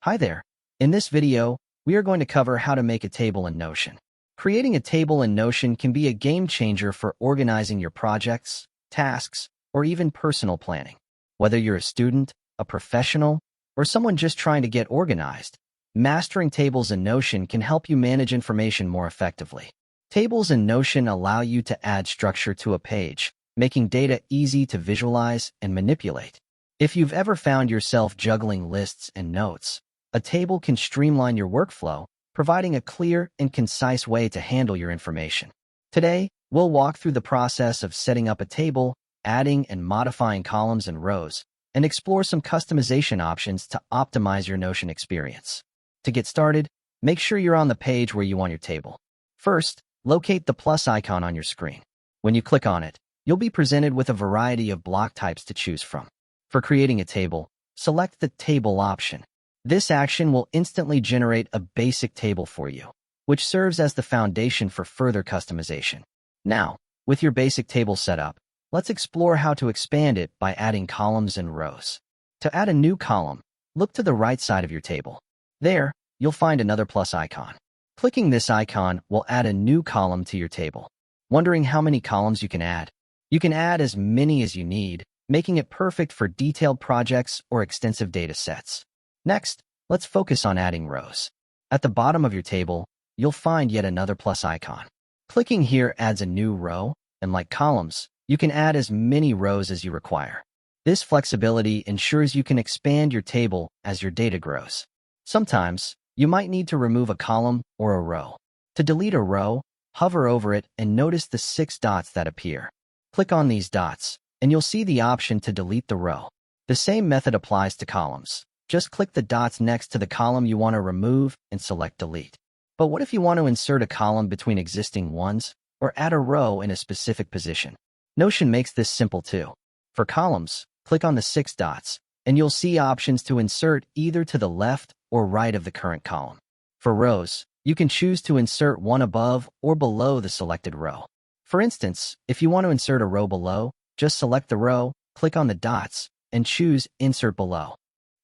Hi there. In this video, we are going to cover how to make a table in Notion. Creating a table in Notion can be a game changer for organizing your projects, tasks, or even personal planning. Whether you're a student, a professional, or someone just trying to get organized, mastering tables in Notion can help you manage information more effectively. Tables in Notion allow you to add structure to a page, making data easy to visualize and manipulate. If you've ever found yourself juggling lists and notes, a table can streamline your workflow, providing a clear and concise way to handle your information. Today, we'll walk through the process of setting up a table, adding and modifying columns and rows, and explore some customization options to optimize your Notion experience. To get started, make sure you're on the page where you want your table. First, locate the plus icon on your screen. When you click on it, you'll be presented with a variety of block types to choose from. For creating a table, select the Table option. This action will instantly generate a basic table for you, which serves as the foundation for further customization. Now, with your basic table set up, let's explore how to expand it by adding columns and rows. To add a new column, look to the right side of your table. There, you'll find another plus icon. Clicking this icon will add a new column to your table. Wondering how many columns you can add? You can add as many as you need, making it perfect for detailed projects or extensive data sets. Next, let's focus on adding rows. At the bottom of your table, you'll find yet another plus icon. Clicking here adds a new row, and like columns, you can add as many rows as you require. This flexibility ensures you can expand your table as your data grows. Sometimes, you might need to remove a column or a row. To delete a row, hover over it and notice the 6 dots that appear. Click on these dots, and you'll see the option to delete the row. The same method applies to columns. Just click the dots next to the column you want to remove and select Delete. But what if you want to insert a column between existing ones or add a row in a specific position? Notion makes this simple too. For columns, click on the 6 dots, and you'll see options to insert either to the left or right of the current column. For rows, you can choose to insert one above or below the selected row. For instance, if you want to insert a row below, just select the row, click on the dots, and choose Insert Below.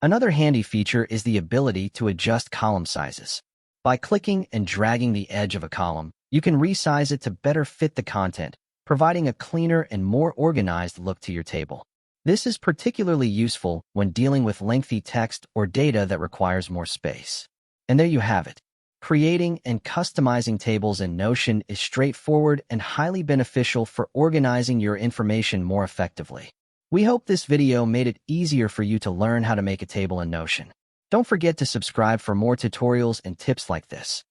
Another handy feature is the ability to adjust column sizes. By clicking and dragging the edge of a column, you can resize it to better fit the content, providing a cleaner and more organized look to your table. This is particularly useful when dealing with lengthy text or data that requires more space. And there you have it. Creating and customizing tables in Notion is straightforward and highly beneficial for organizing your information more effectively. We hope this video made it easier for you to learn how to make a table in Notion. Don't forget to subscribe for more tutorials and tips like this.